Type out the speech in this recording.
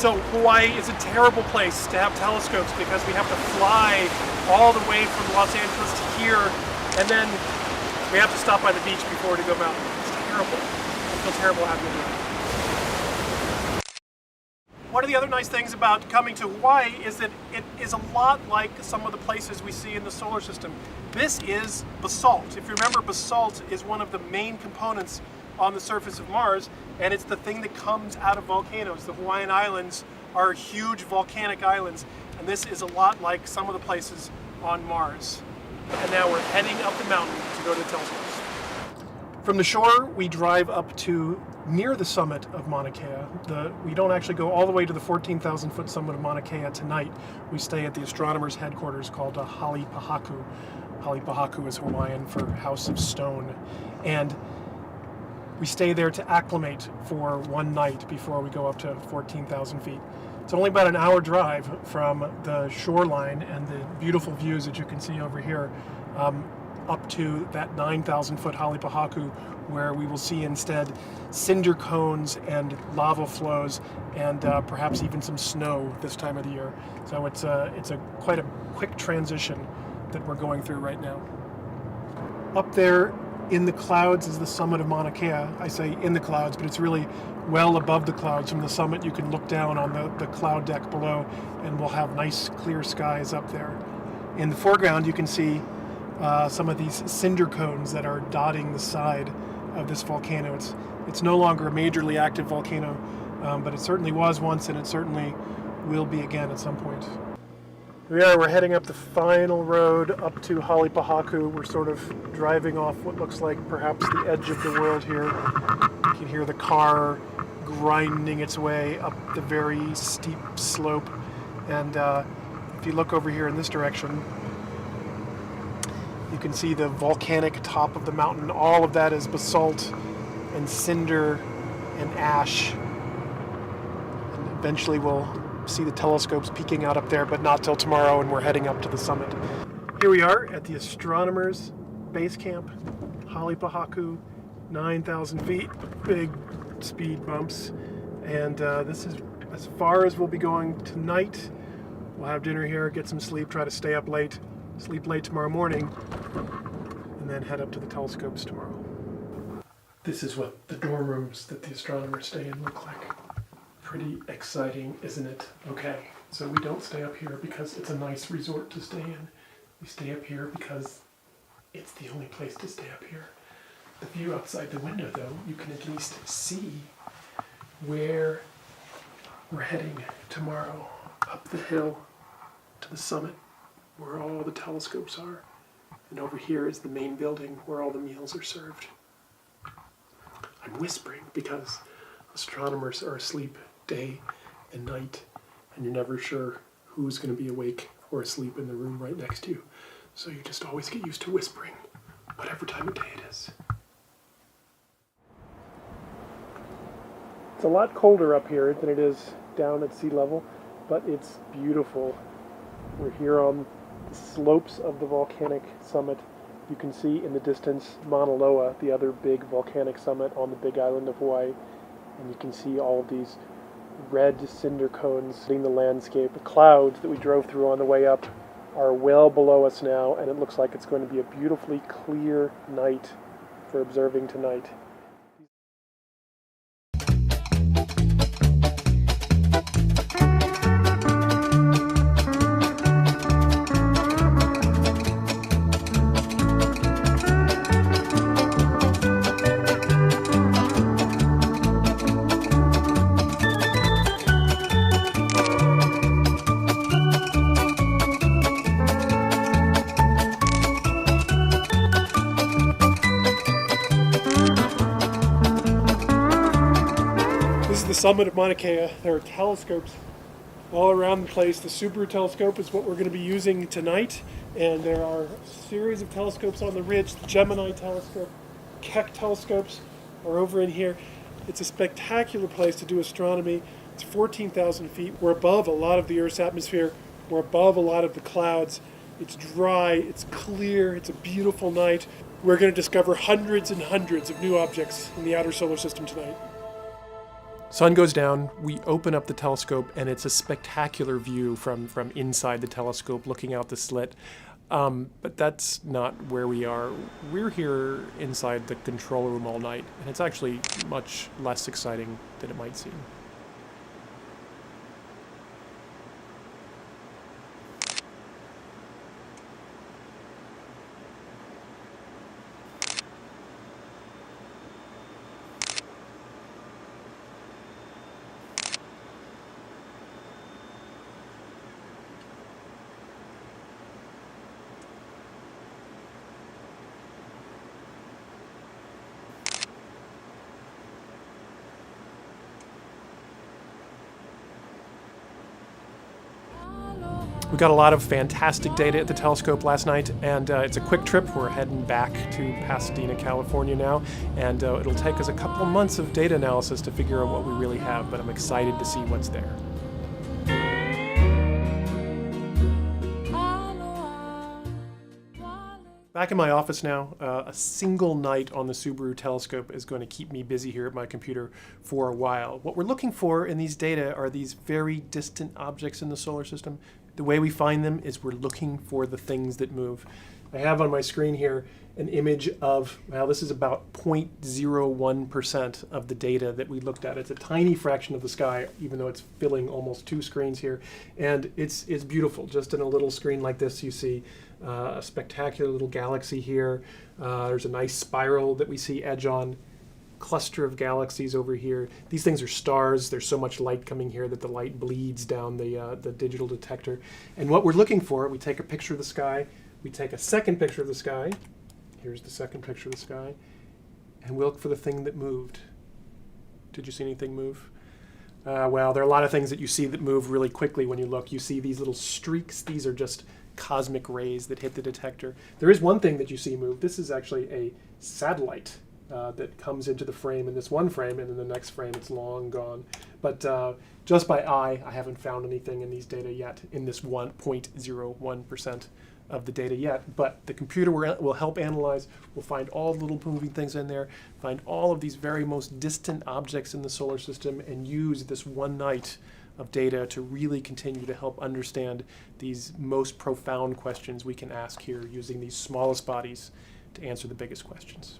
So Hawaii is a terrible place to have telescopes because we have to fly all the way from Los Angeles to here, and then we have to stop by the beach before to go mountain. It's terrible. I feel terrible having to do it. One of the other nice things about coming to Hawaii is that it is a lot like some of the places we see in the solar system. This is basalt. If you remember, basalt is one of the main components on the surface of Mars, and it's the thing that comes out of volcanoes. The Hawaiian Islands are huge volcanic islands, and this is a lot like some of the places on Mars. And now we're heading up the mountain to go to the telescopes. From the shore, we drive up to near the summit of Mauna Kea. We don't actually go all the way to the 14,000 foot summit of Mauna Kea tonight. We stay at the astronomers' headquarters called Halipahaku. Halipahaku is Hawaiian for House of Stone. And we stay there to acclimate for one night before we go up to 14,000 feet. It's only about an hour drive from the shoreline and the beautiful views that you can see over here up to that 9,000 foot Halipahaku, where we will see instead cinder cones and lava flows and perhaps even some snow this time of the year. So it's quite a quick transition that we're going through right now. Up there in the clouds is the summit of Mauna Kea. I say in the clouds, but it's really well above the clouds. From the summit you can look down on the cloud deck below, and we'll have nice clear skies up there. In the foreground you can see some of these cinder cones that are dotting the side of this volcano. It's no longer a majorly active volcano, but it certainly was once, and it certainly will be again at some point. We're heading up the final road up to Halipahaku. We're sort of driving off what looks like perhaps the edge of the world here. You can hear the car grinding its way up the very steep slope, and if you look over here in this direction, you can see the volcanic top of the mountain. All of that is basalt and cinder and ash. And eventually we'll see the telescopes peeking out up there, but not till tomorrow, and we're heading up to the summit. Here we are at the astronomers' base camp, Halipahaku, 9,000 feet, big speed bumps. And this is as far as we'll be going tonight. We'll have dinner here, get some sleep, try to stay up late, sleep late tomorrow morning, and then head up to the telescopes tomorrow. This is what the dorm rooms that the astronomers stay in look like. Pretty exciting, isn't it? Okay, so we don't stay up here because it's a nice resort to stay in. We stay up here because it's the only place to stay up here. The view outside the window, though, you can at least see where we're heading tomorrow, up the hill to the summit, where all the telescopes are. And over here is the main building where all the meals are served. I'm whispering because astronomers are asleep day and night, and you're never sure who's going to be awake or asleep in the room right next to you. So you just always get used to whispering, whatever time of day it is. It's a lot colder up here than it is down at sea level, but it's beautiful. We're here on the slopes of the volcanic summit. You can see in the distance Mauna Loa, the other big volcanic summit on the big island of Hawaii. And you can see all of these red cinder cones in the landscape. The clouds that we drove through on the way up are well below us now, and it looks like it's going to be a beautifully clear night for observing tonight. Summit of Mauna Kea. There are telescopes all around the place. The Subaru telescope is what we're going to be using tonight, and there are a series of telescopes on the ridge. The Gemini telescope, Keck telescopes are over in here. It's a spectacular place to do astronomy. It's 14,000 feet. We're above a lot of the Earth's atmosphere. We're above a lot of the clouds. It's dry, it's clear, it's a beautiful night. We're going to discover hundreds and hundreds of new objects in the outer solar system tonight. Sun goes down, we open up the telescope, and it's a spectacular view from inside the telescope looking out the slit. But that's not where we are. We're here inside the control room all night, and it's actually much less exciting than it might seem. We got a lot of fantastic data at the telescope last night, and it's a quick trip. We're heading back to Pasadena, California now, and it'll take us a couple months of data analysis to figure out what we really have, but I'm excited to see what's there. Back in my office now, a single night on the Subaru telescope is going to keep me busy here at my computer for a while. What we're looking for in these data are these very distant objects in the solar system. The way we find them is we're looking for the things that move. I have on my screen here an image of, well, this is about 0.01% of the data that we looked at. It's a tiny fraction of the sky, even though it's filling almost 2 screens here. And it's beautiful. Just in a little screen like this, you see a spectacular little galaxy here. There's a nice spiral that we see edge on. Cluster of galaxies over here. These things are stars. There's so much light coming here that the light bleeds down the digital detector. And what we're looking for, we take a picture of the sky, we take a second picture of the sky. Here's the second picture of the sky. And we look for the thing that moved. Did you see anything move? Well, there are a lot of things that you see that move really quickly when you look. You see these little streaks. These are just cosmic rays that hit the detector. There is one thing that you see move. This is actually a satellite that comes into the frame in this one frame, and in the next frame it's long gone. But just by eye, I haven't found anything in these data yet, in this 1.01% of the data yet. But the computer will help analyze. We'll find all the little moving things in there, find all of these very most distant objects in the solar system, and use this one night of data to really continue to help understand these most profound questions we can ask here using these smallest bodies to answer the biggest questions.